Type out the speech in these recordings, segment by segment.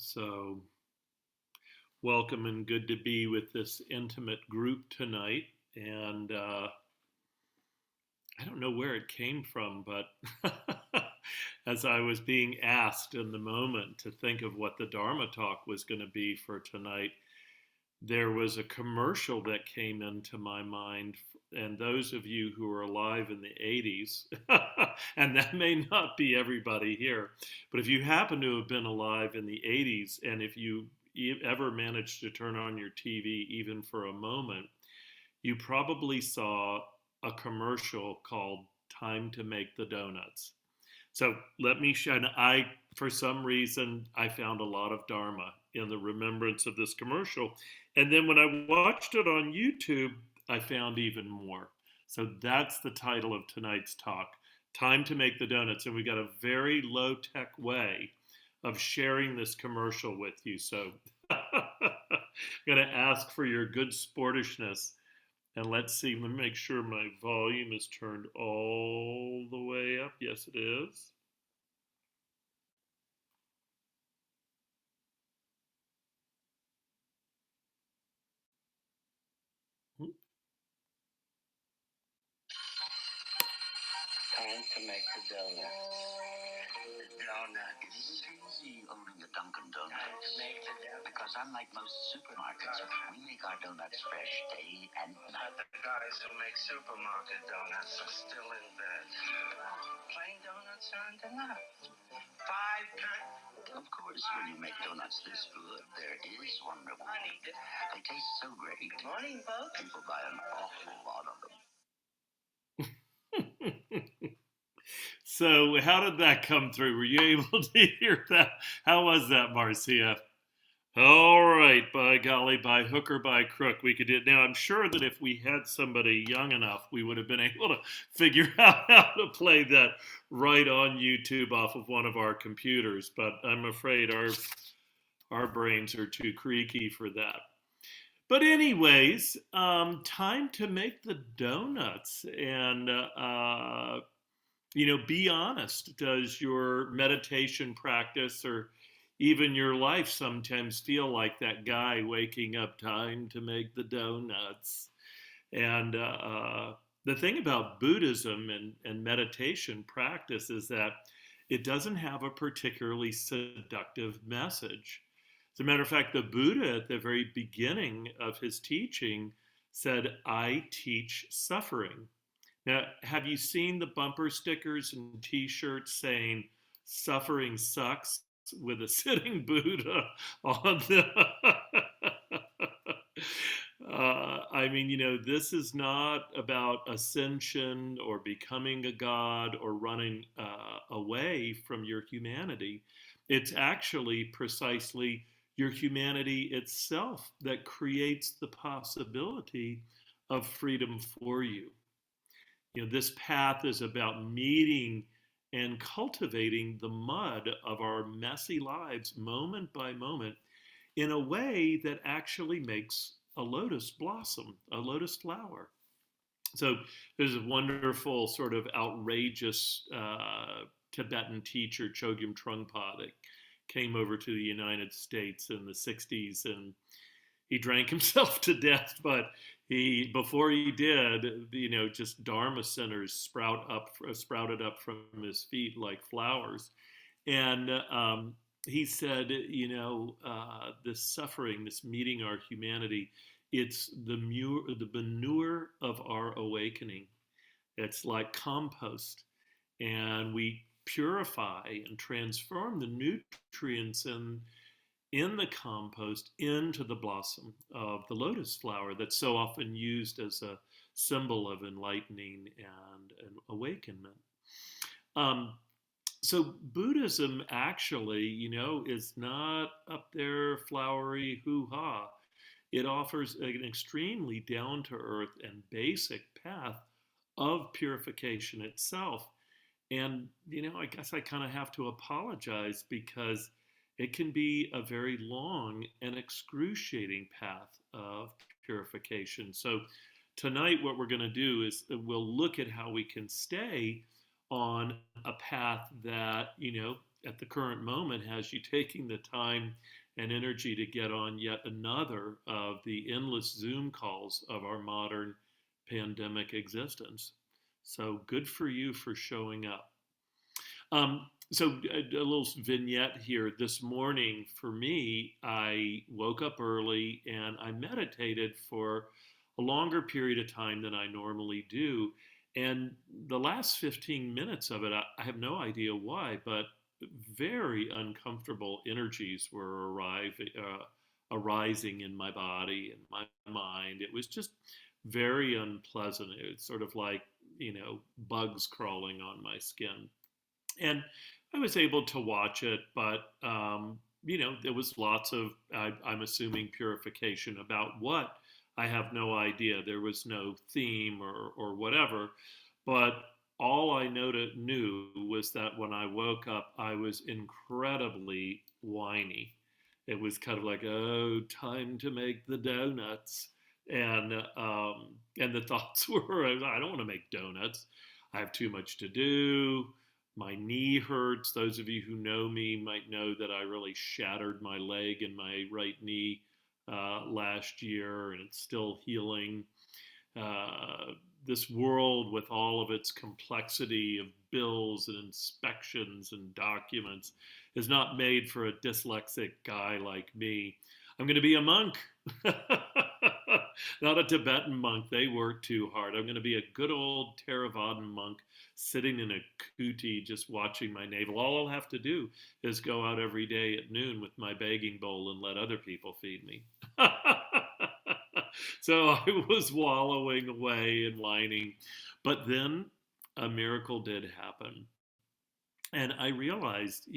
So, welcome and good to be with this intimate group tonight. And I don't know where it came from, but as I was being asked in the moment to think of what the Dharma talk was going to be for tonight, there was a commercial that came into my mind. And those of you who are alive in the 80s, and that may not be everybody here, but if you happen to have been alive in the 80s, and if you ever managed to turn on your TV even for a moment, you probably saw a commercial called Time to Make the Donuts. So let me show. For some reason, I found a lot of Dharma in the remembrance of this commercial. And then when I watched it on YouTube, I found even more. So that's the title of tonight's talk, Time to Make the Donuts. And we got a very low tech way of sharing this commercial with you. So I'm going to ask for your good sportishness. And let's see, let me make sure my volume is turned all the way up. Yes, it is. Time to make the donut. Donut is easy owning a Dunkin' Donuts. Make the donut. Because unlike most supermarkets, we make our donuts fresh day and night. The guys who make supermarket donuts are still in bed. Plain donuts aren't enough. Five kinds. Of course, when you make donuts this good, there is one reward. They taste so great. Good morning, folks. People buy an awful lot of them. So, how did that come through? Were you able to hear that? How was that, Marcia? All right, by golly, by hook or by crook, we could do it. Now, I'm sure that if we had somebody young enough, we would have been able to figure out how to play that right on YouTube off of one of our computers. But I'm afraid our brains are too creaky for that. But anyways, time to make the donuts, and be honest. Does your meditation practice or even your life sometimes feel like that guy waking up time to make the donuts? And the thing about Buddhism and meditation practice is that it doesn't have a particularly seductive message. As a matter of fact, the Buddha at the very beginning of his teaching said, I teach suffering. Now, have you seen the bumper stickers and t shirts saying, suffering sucks with a sitting Buddha on them? I mean, this is not about ascension or becoming a god or running away from your humanity. It's actually precisely your humanity itself that creates the possibility of freedom for you. This path is about meeting and cultivating the mud of our messy lives moment by moment in a way that actually makes a lotus blossom, a lotus flower. So there's a wonderful sort of outrageous Tibetan teacher, Chogyam Trungpa, that came over to the United States in the 60s, and he drank himself to death, but before he did, just Dharma centers sprouted up from his feet like flowers. And he said, this suffering, this meeting our humanity, it's the manure of our awakening. It's like compost, and we purify and transform the nutrients in the compost into the blossom of the lotus flower that's so often used as a symbol of enlightening and awakenment. Um, so Buddhism actually, is not up there flowery hoo-ha. It offers an extremely down-to-earth and basic path of purification itself. And, I guess I kind of have to apologize because it can be a very long and excruciating path of purification. So, tonight, what we're going to do is we'll look at how we can stay on a path that, at the current moment has you taking the time and energy to get on yet another of the endless Zoom calls of our modern pandemic existence. So good for you for showing up. So a little vignette here. This morning, for me, I woke up early and I meditated for a longer period of time than I normally do. And the last 15 minutes of it, I have no idea why, but very uncomfortable energies were arising in my body and my mind. It was just very unpleasant. It was sort of like, bugs crawling on my skin. And I was able to watch it, but there was lots of, I'm assuming, purification about what. I have no idea. There was no theme or whatever, but all I knew was that when I woke up, I was incredibly whiny. It was kind of like, oh, time to make the donuts, and the thoughts were, I don't want to make donuts. I have too much to do. My knee hurts. Those of you who know me might know that I really shattered my leg and my right knee last year, and it's still healing. Uh, this world, with all of its complexity of bills and inspections and documents, is not made for a dyslexic guy like me. I'm going to be a monk. Not a Tibetan monk. They work too hard. I'm going to be a good old Theravadan monk sitting in a kuti just watching my navel. All I'll have to do is go out every day at noon with my begging bowl and let other people feed me. So I was wallowing away and whining. But then a miracle did happen. And I realized,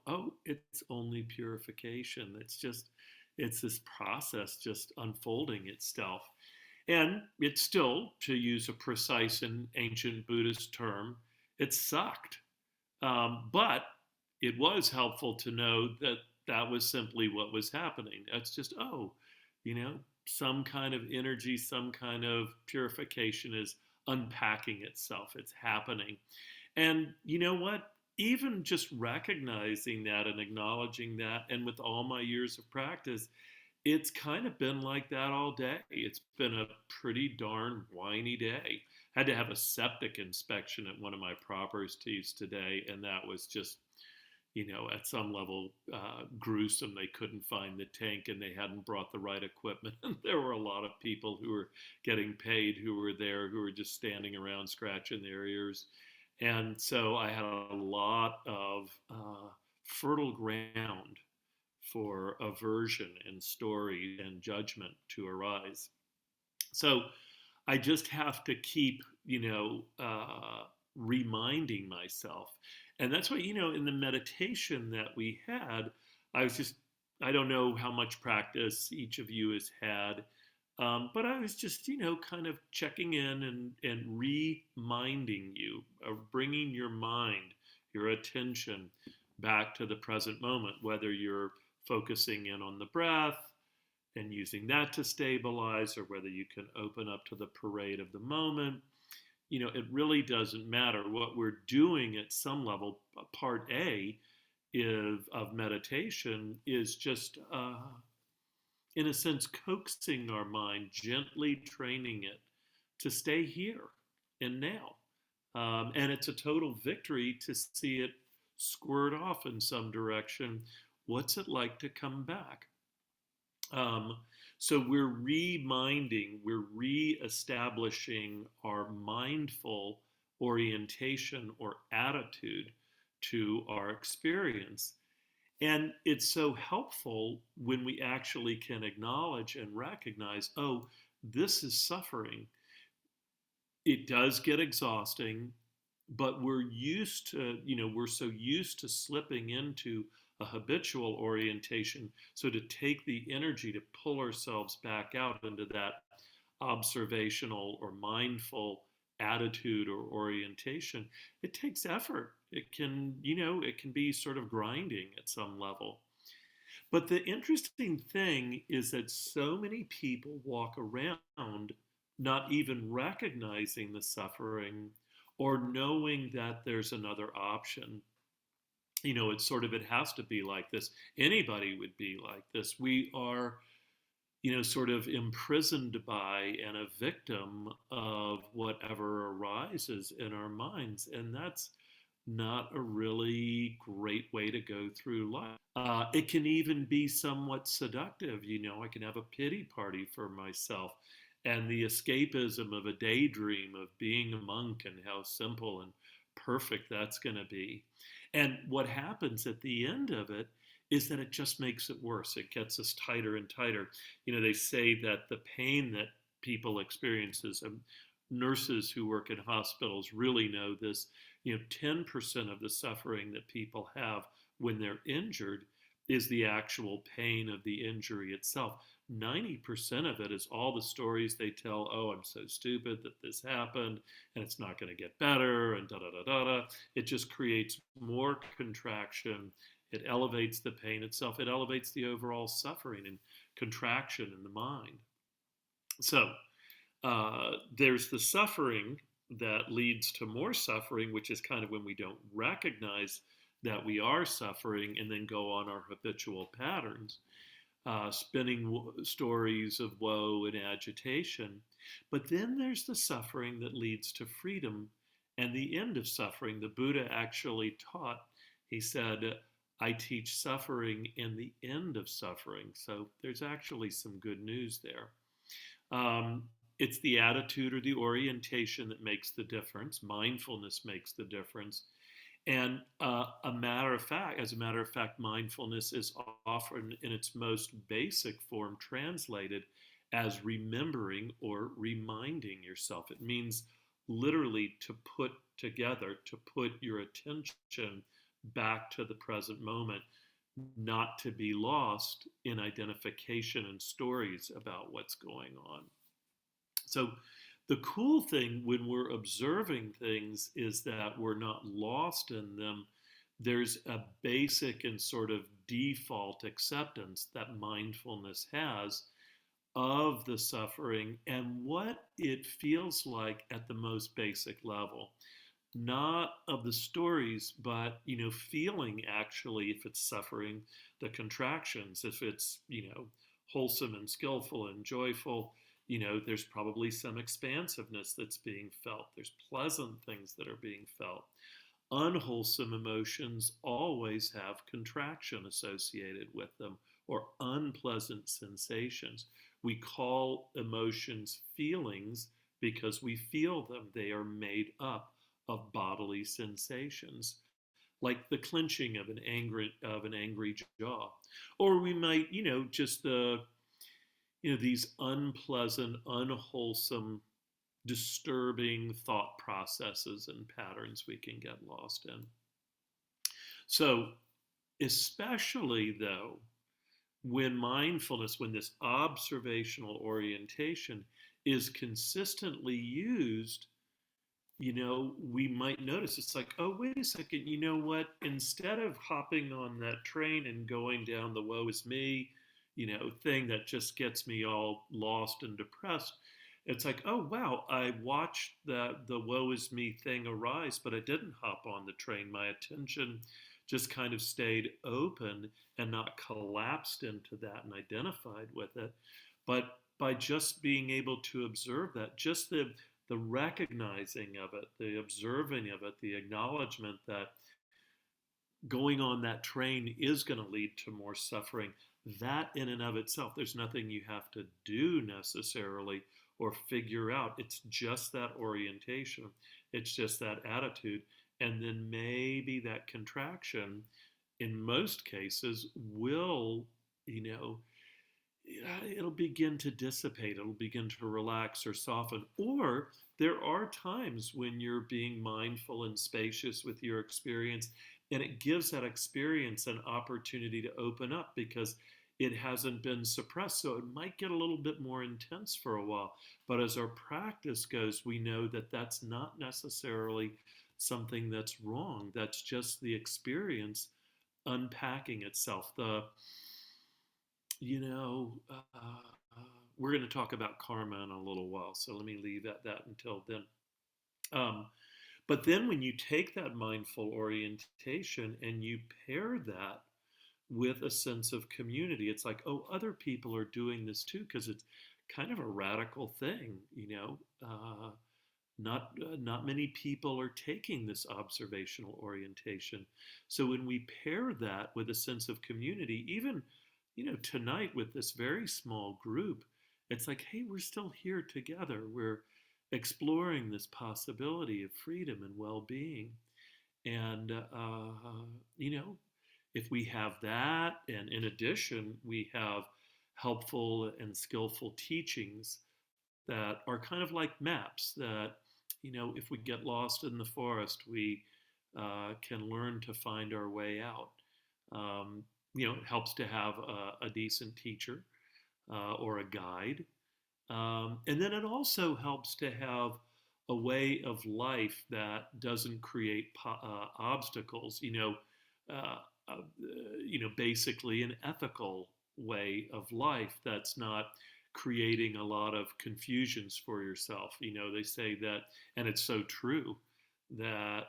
oh, it's only purification. It's this process just unfolding itself. And it still, to use a precise and ancient Buddhist term, it sucked. But it was helpful to know that that was simply what was happening. That's just, oh, you know, some kind of energy, some kind of purification is unpacking itself. It's happening. And you know what? Even just recognizing that and acknowledging that, and with all my years of practice, it's kind of been like that all day. It's been a pretty darn whiny day. Had to have a septic inspection at one of my properties today, and that was just, at some level gruesome. They couldn't find the tank and they hadn't brought the right equipment. And there were a lot of people who were getting paid who were there, who were just standing around scratching their ears. And so I had a lot of fertile ground for aversion and story and judgment to arise. So I just have to keep, reminding myself. And that's why, in the meditation that we had, I was just, I don't know how much practice each of you has had, but I was just, kind of checking in and reminding you of bringing your mind, your attention back to the present moment, whether you're focusing in on the breath and using that to stabilize, or whether you can open up to the parade of the moment. It really doesn't matter. What we're doing at some level, part A of meditation, is just, in a sense, coaxing our mind, gently training it to stay here and now. And it's a total victory to see it squirt off in some direction. What's it like to come back? Um, so we're re-establishing our mindful orientation or attitude to our experience. And it's so helpful when we actually can acknowledge and recognize, oh, this is suffering. It does get exhausting, but we're so used to slipping into a habitual orientation. So to take the energy to pull ourselves back out into that observational or mindful attitude or orientation, it takes effort. It can be sort of grinding at some level. But the interesting thing is that so many people walk around not even recognizing the suffering or knowing that there's another option. it's sort of, it has to be like this. Anybody would be like this. We are, sort of imprisoned by and a victim of whatever arises in our minds. And that's not a really great way to go through life. It can even be somewhat seductive. I can have a pity party for myself and the escapism of a daydream of being a monk and how simple and perfect that's going to be. And what happens at the end of it is that it just makes it worse. It gets us tighter and tighter. They say that the pain that people experiences, nurses who work in hospitals really know this. 10% of the suffering that people have when they're injured is the actual pain of the injury itself. 90% of it is all the stories they tell. Oh, I'm so stupid that this happened and it's not going to get better and da da da da da. It just creates more contraction. It elevates the pain itself. It elevates the overall suffering and contraction in the mind. So there's the suffering that leads to more suffering, which is kind of when we don't recognize that we are suffering and then go on our habitual patterns, spinning stories of woe and agitation. But then there's the suffering that leads to freedom and the end of suffering. The Buddha actually taught, he said, I teach suffering and the end of suffering. So there's actually some good news there. Um, it's the attitude or the orientation that makes the difference. Mindfulness makes the difference. And as a matter of fact, mindfulness is often in its most basic form translated as remembering or reminding yourself. It means literally to put together, to put your attention back to the present moment, not to be lost in identification and stories about what's going on. So, the cool thing when we're observing things is that we're not lost in them. There's a basic and sort of default acceptance that mindfulness has of the suffering and what it feels like at the most basic level. Not of the stories, but feeling actually if it's suffering, the contractions, if it's wholesome and skillful and joyful. There's probably some expansiveness that's being felt. There's pleasant things that are being felt. Unwholesome emotions always have contraction associated with them or unpleasant sensations. We call emotions feelings because we feel them. They are made up of bodily sensations, like the clenching of an angry jaw, or we might, just these unpleasant, unwholesome, disturbing thought processes and patterns we can get lost in. So, especially though, when mindfulness, when this observational orientation is consistently used, we might notice it's like, oh, wait a second, you know what? Instead of hopping on that train and going down the woe is me, thing that just gets me all lost and depressed, it's like, oh, wow, I watched the woe is me thing arise, but I didn't hop on the train. My attention just kind of stayed open and not collapsed into that and identified with it. But by just being able to observe that, just the recognizing of it, the observing of it, the acknowledgement that going on that train is going to lead to more suffering, that in and of itself, there's nothing you have to do necessarily or figure out. It's just that orientation, it's just that attitude. And then maybe that contraction, in most cases, will, you know, it'll begin to dissipate, it'll begin to relax or soften. Or there are times when you're being mindful and spacious with your experience, and it gives that experience an opportunity to open up because it hasn't been suppressed. So it might get a little bit more intense for a while. But as our practice goes, we know that that's not necessarily something that's wrong. That's just the experience unpacking itself. You know, we're going to talk about karma in a little while, so let me leave that until then. Um, But then when you take that mindful orientation and you pair that with a sense of community, it's like, oh, other people are doing this too, because it's kind of a radical thing, not many people are taking this observational orientation. So when we pair that with a sense of community, even tonight with this very small group, it's like, hey, we're still here together. We're exploring this possibility of freedom and well-being. And you know, if we have that, and in addition, we have helpful and skillful teachings that are kind of like maps that, if we get lost in the forest, we can learn to find our way out. It helps to have a decent teacher or a guide. And then it also helps to have a way of life that doesn't create obstacles, uh, basically an ethical way of life that's not creating a lot of confusions for yourself. They say that, and it's so true, that,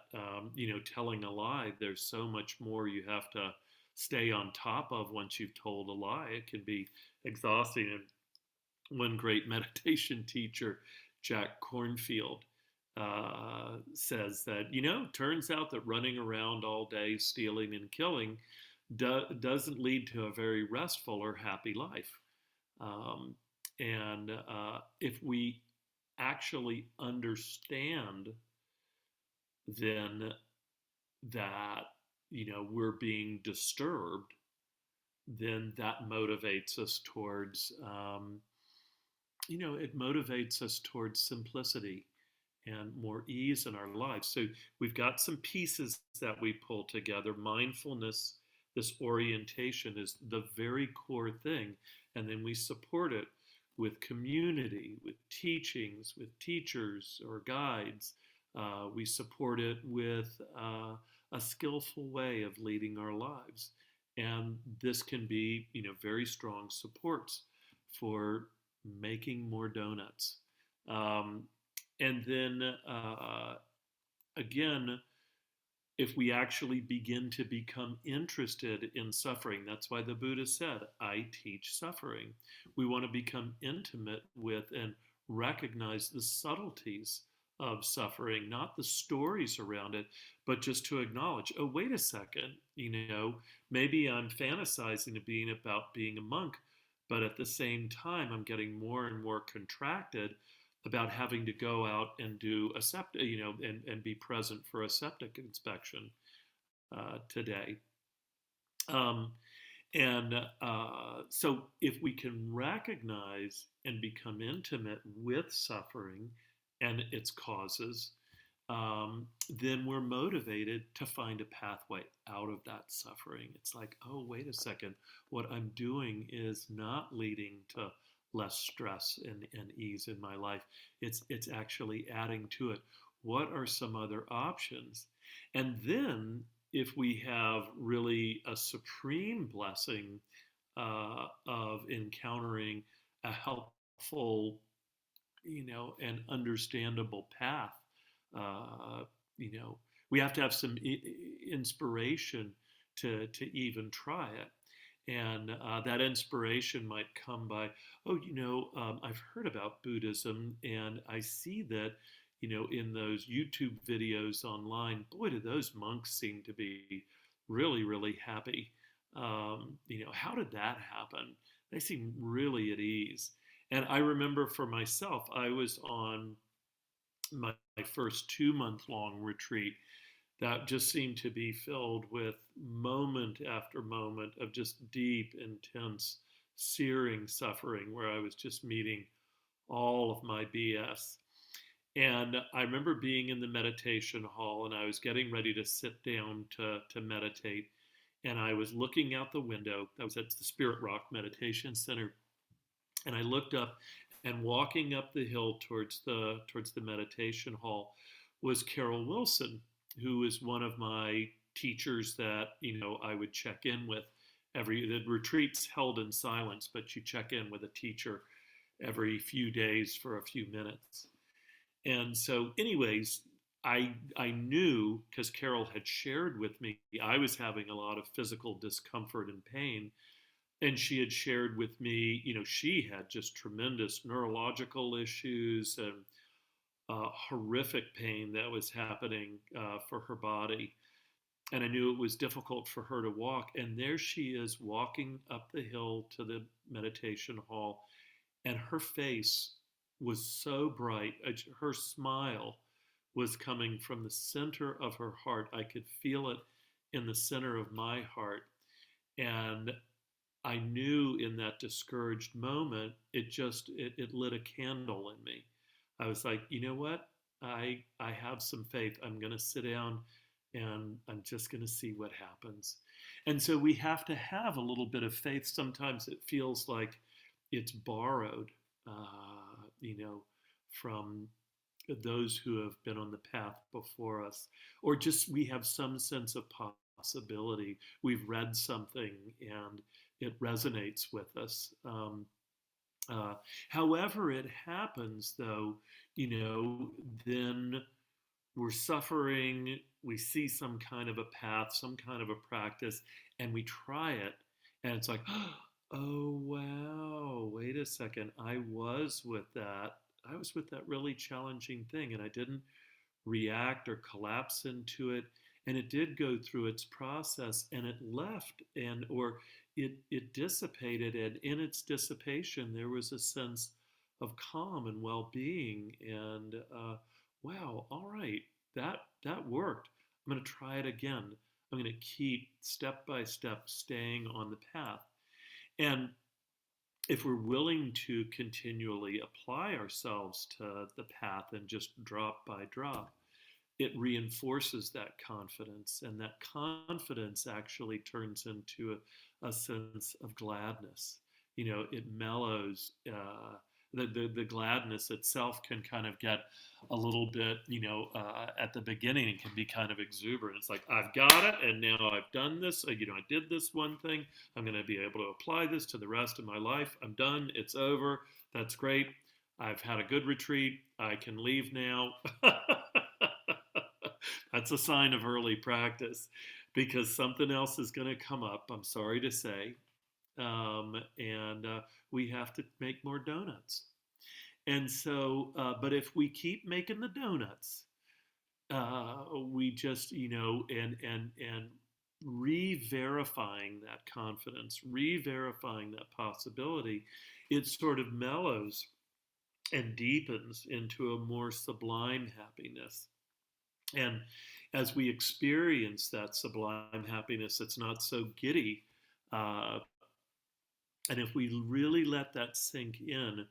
telling a lie, there's so much more you have to stay on top of once you've told a lie. It can be exhausting. And one great meditation teacher, Jack Cornfield, says that, turns out that running around all day, stealing and killing, doesn't lead to a very restful or happy life. Um, and if we actually understand then that, we're being disturbed, then that motivates us towards, it motivates us towards simplicity and more ease in our lives. So we've got some pieces that we pull together. Mindfulness, this orientation is the very core thing. And then we support it with community, with teachings, with teachers or guides. We support it with a skillful way of leading our lives. And this can be, very strong supports for making more donuts. Um, and then again, if we actually begin to become interested in suffering, that's why the Buddha said, I teach suffering. We want to become intimate with and recognize the subtleties of suffering, not the stories around it, but just to acknowledge, oh, wait a second, maybe I'm fantasizing about being a monk, but at the same time, I'm getting more and more contracted about having to go out and do a septic, and be present for a septic inspection today. Um, and so, if we can recognize and become intimate with suffering and its causes, then we're motivated to find a pathway out of that suffering. It's like, oh, wait a second, what I'm doing is not leading to less stress and ease in my life. It's actually adding to it. What are some other options? And then if we have really a supreme blessing of encountering a helpful, and understandable path, uh, you know, we have to have some inspiration to even try it. And that inspiration might come by, oh, I've heard about Buddhism, and I see that, in those YouTube videos online, boy, do those monks seem to be really, really happy. How did that happen? They seem really at ease. And I remember for myself, I was on my first 2 month long retreat that just seemed to be filled with moment after moment of just deep, intense, searing suffering where I was just meeting all of my BS. And I remember being in the meditation hall and I was getting ready to sit down to meditate. And I was looking out the window. I was at the Spirit Rock Meditation Center. And I looked up, and walking up the hill towards the meditation hall was Carol Wilson, who is one of my teachers that I would check in with every the retreats held in silence, but you check in with a teacher every few days for a few minutes. And so, anyways, I knew because Carol had shared with me I was having a lot of physical discomfort and pain, and she had shared with me, she had just tremendous neurological issues and horrific pain that was happening for her body. And I knew it was difficult for her to walk. And there she is walking up the hill to the meditation hall, and her face was so bright. Her smile was coming from the center of her heart. I could feel it in the center of my heart. And I knew in that discouraged moment, it lit a candle in me. I was like, you know what? I have some faith. I'm going to sit down and I'm just going to see what happens. And so we have to have a little bit of faith. Sometimes it feels like it's borrowed, from those who have been on the path before us, or just we have some sense of possibility. We've read something and it resonates with us. Uh, However, it happens, though, then we're suffering, we see some kind of a path, some kind of a practice, and we try it, and it's like, oh, wow, wait a second, I was with that. I was with that really challenging thing, and I didn't react or collapse into it, and it did go through its process, and it left, and or it dissipated, and in its dissipation there was a sense of calm and well-being, and wow, all right, that worked. I'm going to try it again. I'm going to keep step by step staying on the path. And if we're willing to continually apply ourselves to the path and just drop by drop, it reinforces that confidence, and that confidence actually turns into a sense of gladness. It mellows. The gladness itself can kind of get a little bit, at the beginning, it can be kind of exuberant. It's like, I've got it, and now I've done this. I did this one thing. I'm going to be able to apply this to the rest of my life. I'm done. It's over. That's great. I've had a good retreat. I can leave now. That's a sign of early practice because something else is going to come up, I'm sorry to say. And we have to make more donuts. And so, but if we keep making the donuts, we just, and re-verifying that confidence, re-verifying that possibility, it sort of mellows and deepens into a more sublime happiness. And as we experience that sublime happiness, it's not so giddy. Uh, and if we really let that sink in,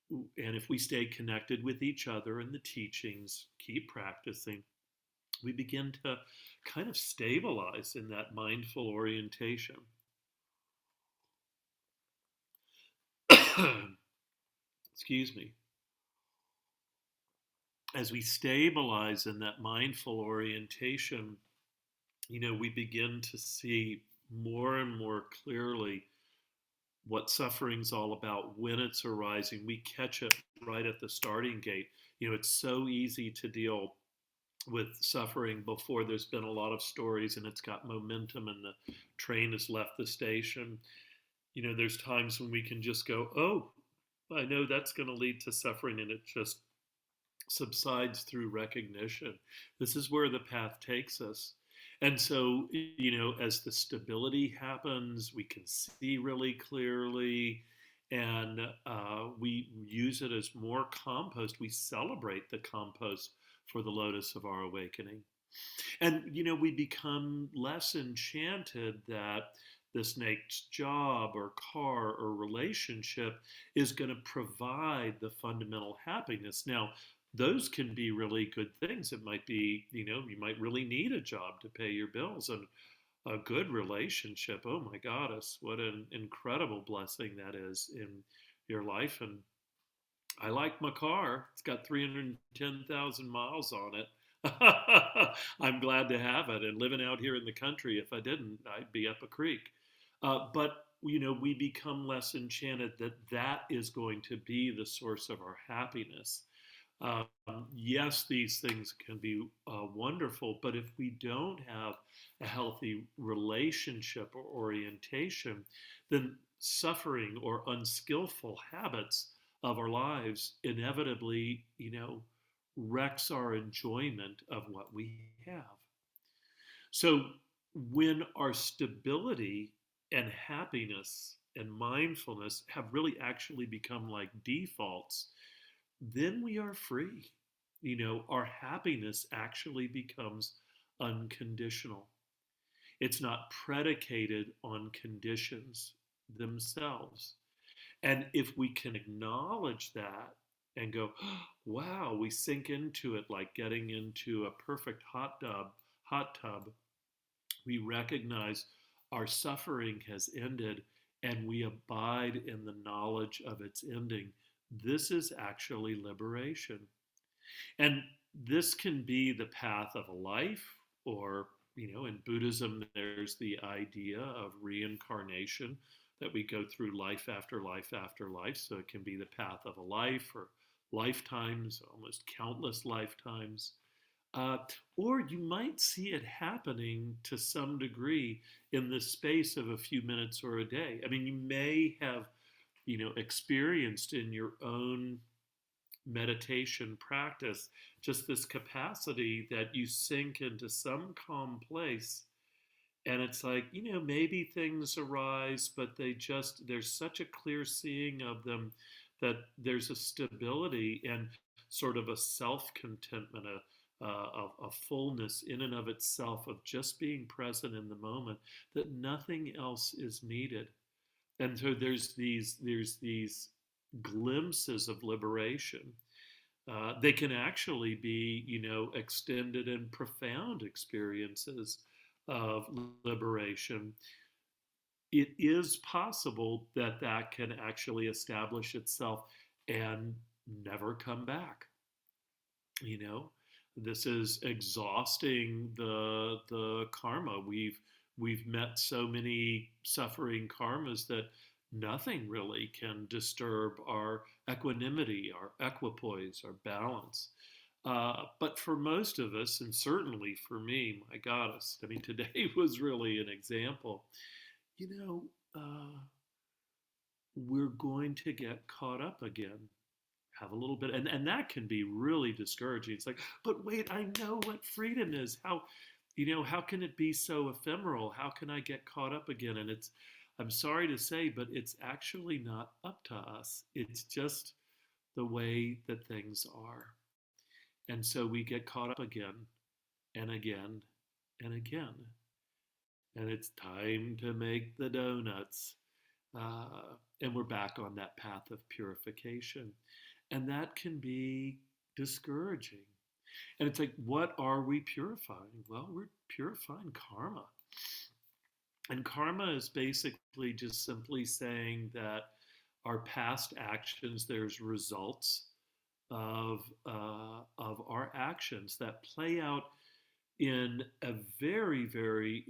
and if we stay connected with each other and the teachings, keep practicing, we begin to kind of stabilize in that mindful orientation. Excuse me. As we stabilize in that mindful orientation, we begin to see more and more clearly what suffering's all about, when it's arising. We catch it right at the starting gate. It's so easy to deal with suffering before there's been a lot of stories and it's got momentum and the train has left the station. There's times when we can just go, oh, I know that's going to lead to suffering, and it just subsides through recognition. This is where the path takes us. And so, as the stability happens, we can see really clearly, and we use it as more compost. We celebrate the compost for the lotus of our awakening. And, we become less enchanted that this next job or car or relationship is going to provide the fundamental happiness. Now, those can be really good things. It might be, you might really need a job to pay your bills, and a good relationship. Oh my goddess, what an incredible blessing that is in your life. And I like my car. It's got 310,000 miles on it. I'm glad to have it. And living out here in the country, if I didn't, I'd be up a creek. But we become less enchanted that that is going to be the source of our happiness. Um, yes, these things can be wonderful, but if we don't have a healthy relationship or orientation, then suffering or unskillful habits of our lives inevitably, wrecks our enjoyment of what we have. So when our stability and happiness and mindfulness have really actually become like defaults, then we are free. Our happiness actually becomes unconditional. It's not predicated on conditions themselves. And if we can acknowledge that and go, wow, we sink into it like getting into a perfect hot tub, we recognize our suffering has ended and we abide in the knowledge of its ending. This is actually liberation. And this can be the path of a life, or, in Buddhism, there's the idea of reincarnation, that we go through life after life after life. So it can be the path of a life or lifetimes, almost countless lifetimes. Uh, or you might see it happening to some degree in the space of a few minutes or a day. I mean, you may have, experienced in your own meditation practice just this capacity that you sink into some calm place, and it's like, maybe things arise, but there's such a clear seeing of them that there's a stability and sort of a self-contentment, a fullness in and of itself of just being present in the moment, that nothing else is needed. And so there's these glimpses of liberation. They can actually be, extended and profound experiences of liberation. It is possible that that can actually establish itself and never come back. You know, this is exhausting the karma. We've met so many suffering karmas that nothing really can disturb our equanimity, our equipoise, our balance. But for most of us, and certainly for me, my goddess, I mean, today was really an example. You know, we're going to get caught up again, have a little bit, and that can be really discouraging. It's like, but wait, I know what freedom is. How can it be so ephemeral? How can I get caught up again? And I'm sorry to say, but it's actually not up to us. It's just the way that things are. And so we get caught up again and again and again. And it's time to make the donuts. And we're back on that path of purification. And that can be discouraging. And it's like, what are we purifying? Well, we're purifying karma. And karma is basically just simply saying that our past actions, there's results of our actions that play out in a very, very,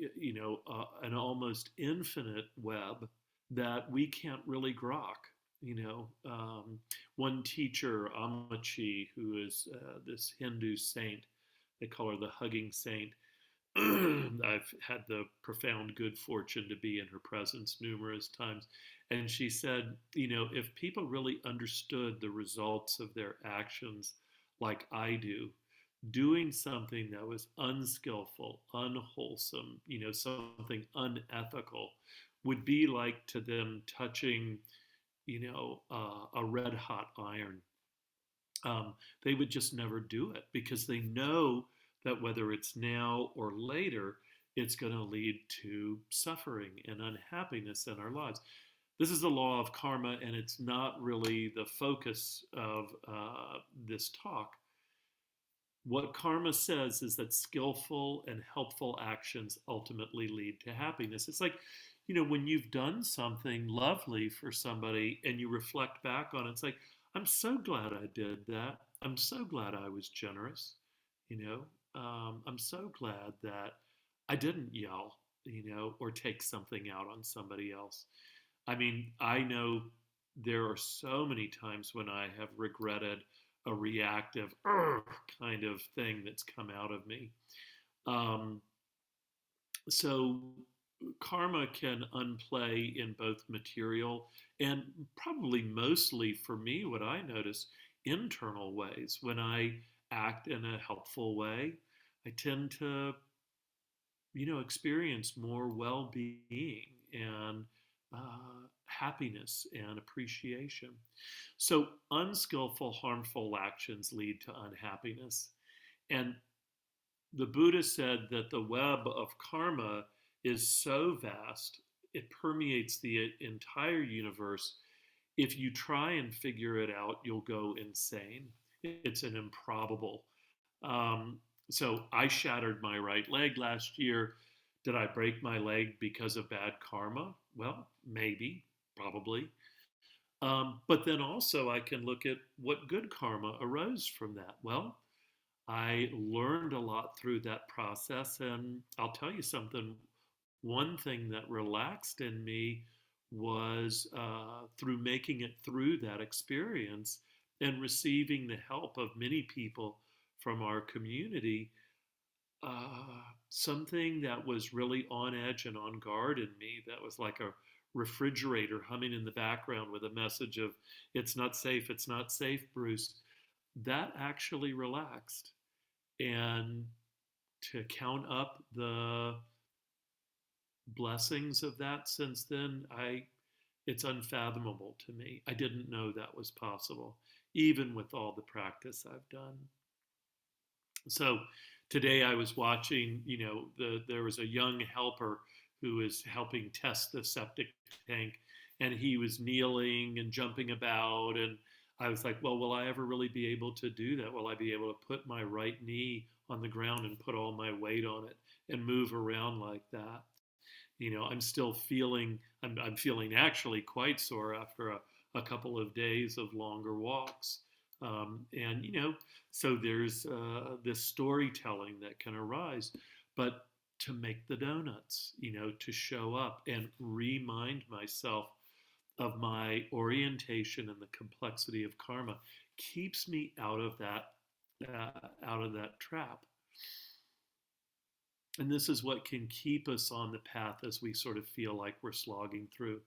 an almost infinite web that we can't really grok. One teacher, Amachi, who is this Hindu saint, they call her the hugging saint. I've had the profound good fortune to be in her presence numerous times. And she said, if people really understood the results of their actions like I do, doing something that was unskillful, unwholesome, something unethical, would be like to them touching, a red hot iron. They would just never do it because they know that whether it's now or later, it's going to lead to suffering and unhappiness in our lives. This is the law of karma, and it's not really the focus of this talk. What karma says is that skillful and helpful actions ultimately lead to happiness. It's like, when you've done something lovely for somebody and you reflect back on it, it's like, I'm so glad I did that. I'm so glad I was generous. I'm so glad that I didn't yell, or take something out on somebody else. I mean, I know there are so many times when I have regretted a reactive kind of thing that's come out of me. Um, so karma can unplay in both material and probably mostly for me, what I notice, internal ways. When I act in a helpful way, I tend to, experience more well-being and happiness and appreciation. So unskillful, harmful actions lead to unhappiness. And the Buddha said that the web of karma is so vast, it permeates the entire universe. If you try and figure it out, you'll go insane. It's an improbable. Um, so I shattered my right leg last year. Did I break my leg because of bad karma? Well, maybe, probably. But then also, I can look at what good karma arose from that. Well, I learned a lot through that process. And I'll tell you something, one thing that relaxed in me was through making it through that experience and receiving the help of many people from our community. Something that was really on edge and on guard in me, that was like a refrigerator humming in the background with a message of, it's not safe, Bruce, that actually relaxed. And to count up the blessings of that since then, I it's unfathomable to me. I didn't know that was possible, even with all the practice I've done. So today I was watching, there was a young helper who was helping test the septic tank, and he was kneeling and jumping about. And I was like, well, will I ever really be able to do that? Will I be able to put my right knee on the ground and put all my weight on it and move around like that? I'm still feeling, I'm feeling actually quite sore after a couple of days of longer walks. And, so there's this storytelling that can arise. But to make the donuts, to show up and remind myself of my orientation and the complexity of karma keeps me out of that trap. And this is what can keep us on the path as we sort of feel like we're slogging through.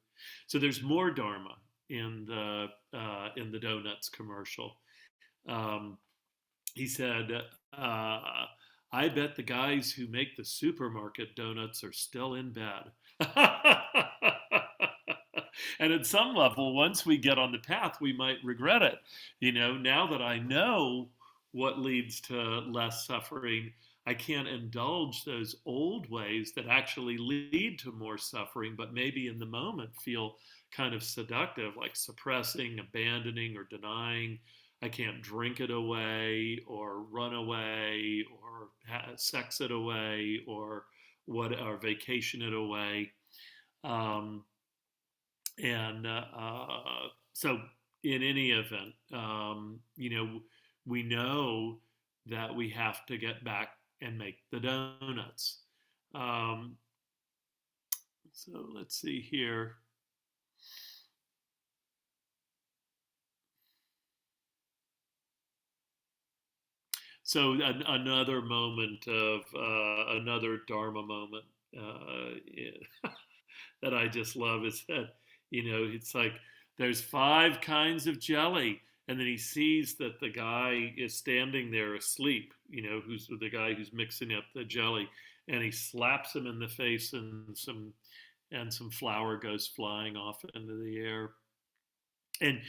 So there's more dharma in the donuts commercial. Um, he said, "I bet the guys who make the supermarket donuts are still in bed." And at some level, once we get on the path, we might regret it. Now that I know what leads to less suffering, I can't indulge those old ways that actually lead to more suffering, but maybe in the moment feel kind of seductive, like suppressing, abandoning, or denying. I can't drink it away, or run away, or sex it away, or vacation it away. Um, and so, in any event, we know that we have to get back and make the donuts. Um, so let's see here. So another moment of another Dharma moment that I just love is that, it's like there's five kinds of jelly. And then he sees that the guy is standing there asleep, who's the guy who's mixing up the jelly. And he slaps him in the face, and some flour goes flying off into the air. And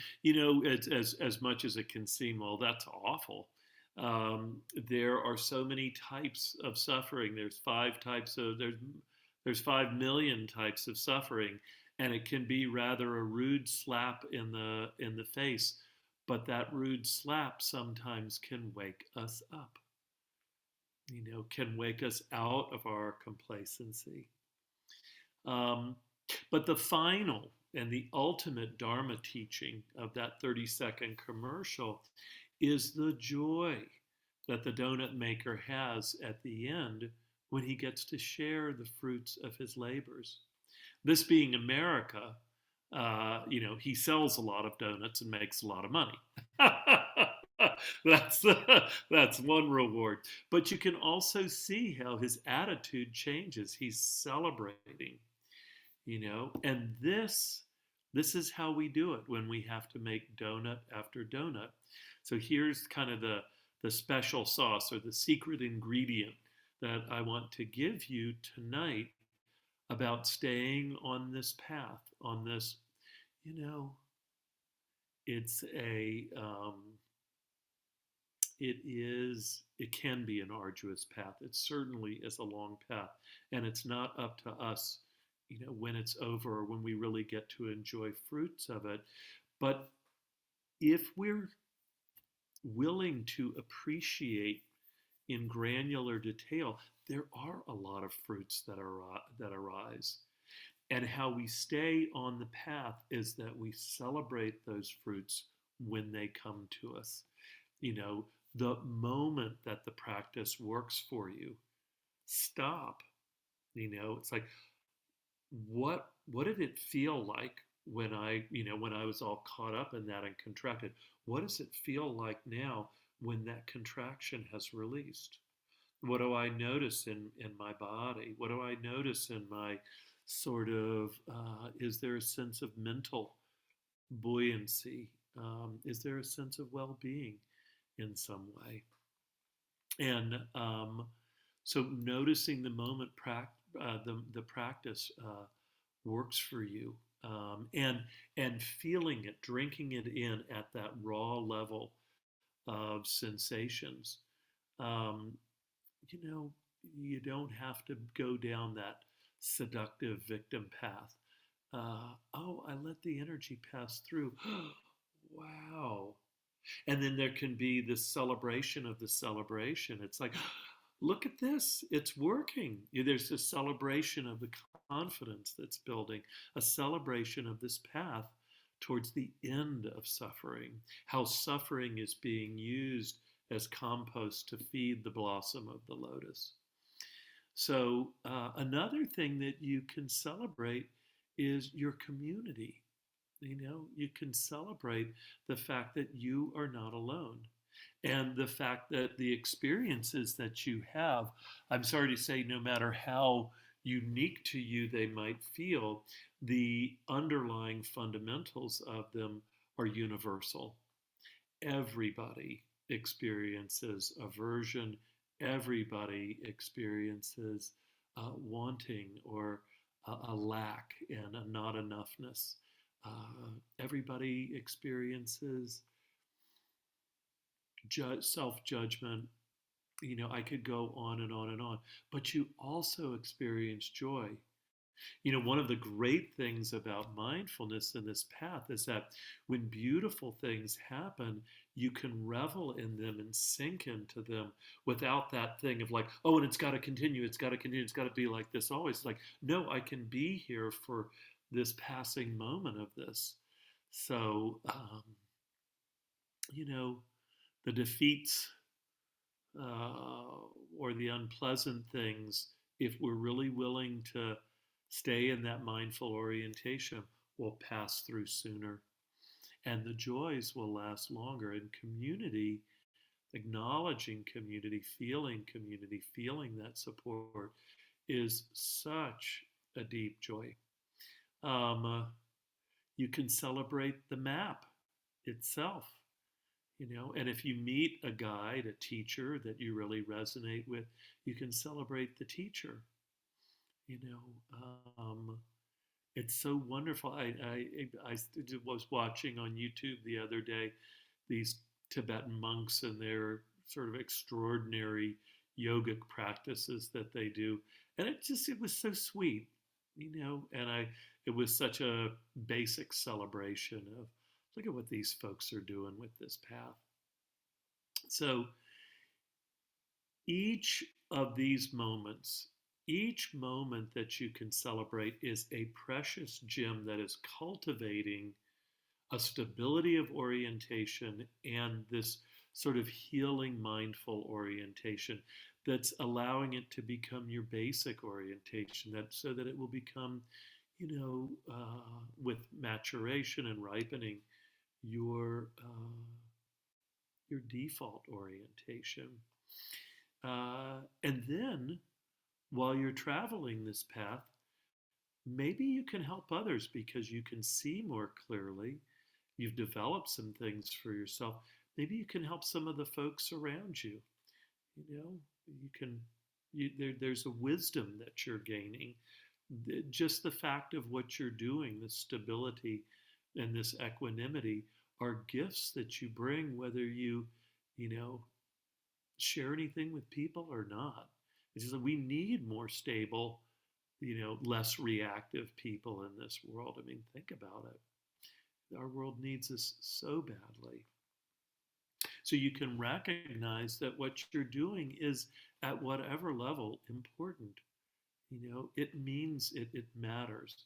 as much as it can seem, well, that's awful. There are so many types of suffering. There's 5 million types of suffering, and it can be rather a rude slap in the face. But that rude slap sometimes can wake us up. Can wake us out of our complacency. Um, but the final and the ultimate Dharma teaching of that 30-second commercial is the joy that the donut maker has at the end when he gets to share the fruits of his labors. This being America, he sells a lot of donuts and makes a lot of money. that's that's one reward. But you can also see how his attitude changes. He's celebrating, and this is how we do it when we have to make donut after donut. So here's kind of the special sauce or the secret ingredient that I want to give you tonight about staying on this path, on this, you know, it's it can be an arduous path. It certainly is a long path, and it's not up to us, when it's over or when we really get to enjoy fruits of it. But if we're willing to appreciate in granular detail, there are a lot of fruits that arise. And how we stay on the path is that we celebrate those fruits when they come to us. You know, the moment that the practice works for you, stop. It's like, what did it feel like when I was all caught up in that and contracted? What does it feel like now when that contraction has released? What do I notice in my body? What do I notice in my sort of, is there a sense of mental buoyancy? Is there a sense of well being in some way? And so noticing the moment, the practice works for you, and feeling it, drinking it in at that raw level of sensations. Um, you know, you don't have to go down that seductive victim path. Oh, I let the energy pass through. Wow. And then there can be this celebration of the celebration. It's like, look at this, it's working. There's a celebration of the confidence that's building, a celebration of this path towards the end of suffering, how suffering is being used as compost to feed the blossom of the lotus. So, another thing that you can celebrate is your community. You can celebrate the fact that you are not alone and the fact that the experiences that you have, I'm sorry to say, no matter how unique to you they might feel, the underlying fundamentals of them are universal. Everybody experiences aversion, everybody experiences wanting or a lack and a not enoughness. Everybody experiences self judgment. I could go on and on and on, but you also experience joy. One of the great things about mindfulness in this path is that when beautiful things happen, you can revel in them and sink into them without that thing of like, oh, and it's got to continue, it's got to continue, it's got to be like this always. Like, no, I can be here for this passing moment of this. So, you know, the defeats uh, or the unpleasant things, if we're really willing to stay in that mindful orientation, will pass through sooner. And the joys will last longer. And community, acknowledging community, feeling that support is such a deep joy. You can celebrate the map itself. And if you meet a guide, a teacher that you really resonate with, you can celebrate the teacher. you know um, it's so wonderful. I was watching on YouTube the other day these Tibetan monks and their sort of extraordinary yogic practices that they do, and it was so sweet. And it was such a basic celebration of, look at what these folks are doing with this path. So each of these moments, each moment that you can celebrate is a precious gem that is cultivating a stability of orientation and this sort of healing mindful orientation that's allowing it to become your basic orientation, that so that it will become, with maturation and ripening, your your default orientation. And then while you're traveling this path, maybe you can help others because you can see more clearly. You've developed some things for yourself. Maybe you can help some of the folks around you. You know, you can. There's a wisdom that you're gaining. Just the fact of what you're doing, the stability and this equanimity, are gifts that you bring, whether you know, share anything with people or not. It's just that we need more stable, less reactive people in this world. I mean, think about it. Our world needs us so badly. So you can recognize that what you're doing is at whatever level important. It means it matters.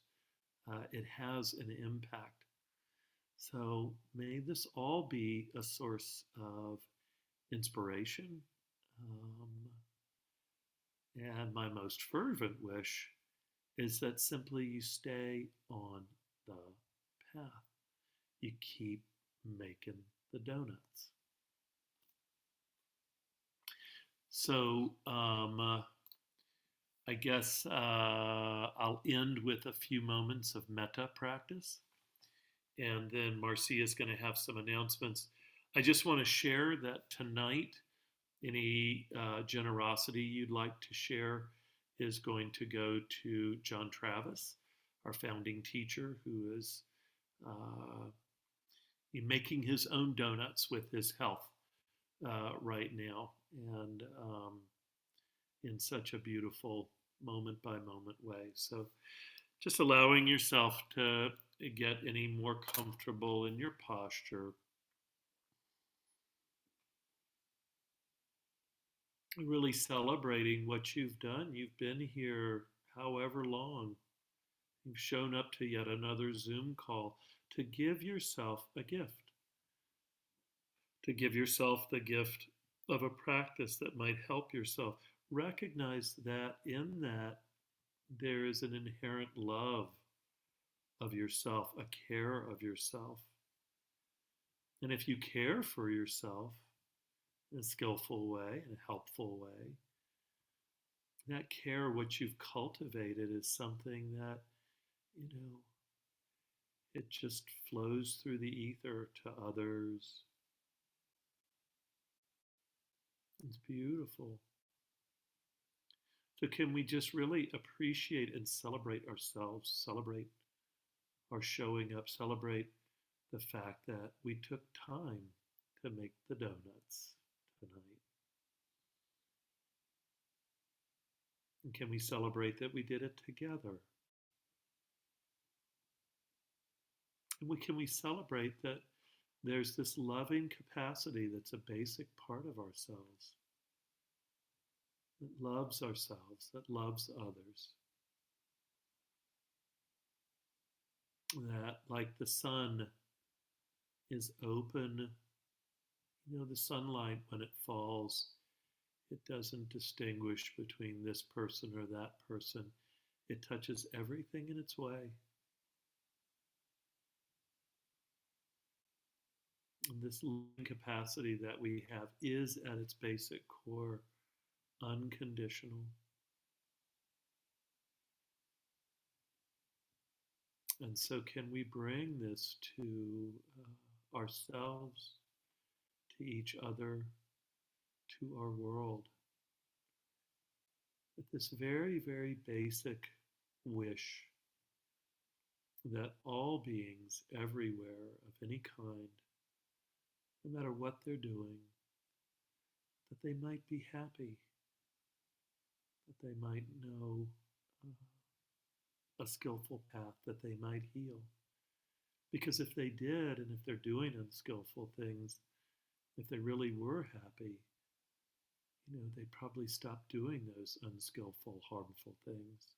It has an impact. So may this all be a source of inspiration. Um, and my most fervent wish is that simply you stay on the path. You keep making the donuts. So I guess I'll end with a few moments of metta practice, and then Marcia is going to have some announcements. I just want to share that tonight, any generosity you'd like to share is going to go to John Travis, our founding teacher, who is uh, making his own donuts with his health right now, and in such a beautiful moment by moment way. So just allowing yourself to get any more comfortable in your posture, really celebrating what you've done. You've been here however long. You've shown up to yet another Zoom call to give yourself a gift, to give yourself the gift of a practice that might help yourself. Recognize that in that there is an inherent love of yourself, a care of yourself. And if you care for yourself in a skillful way, in a helpful way, that care, what you've cultivated, is something that, you know, it just flows through the ether to others. It's beautiful. So, can we just really appreciate and celebrate ourselves, celebrate our showing up, celebrate the fact that we took time to make the donuts tonight? And can we celebrate that we did it together? And can we celebrate that there's this loving capacity that's a basic part of ourselves, that loves ourselves, that loves others, that, like the sun, is open. The sunlight, when it falls, it doesn't distinguish between this person or that person. It touches everything in its way. And this loving capacity that we have is, at its basic core, unconditional. And so, can we bring this to ourselves, to each other, to our world, with this very, very basic wish that all beings everywhere of any kind, no matter what they're doing, that they might be happy, that they might know a skillful path, that they might heal. Because if they did, and if they're doing unskillful things, if they really were happy, they'd probably stop doing those unskillful, harmful things.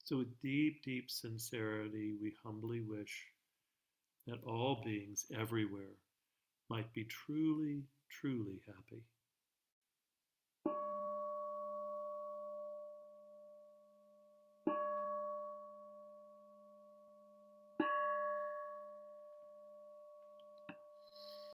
So, with deep, deep sincerity, we humbly wish that all beings everywhere might be truly, truly happy.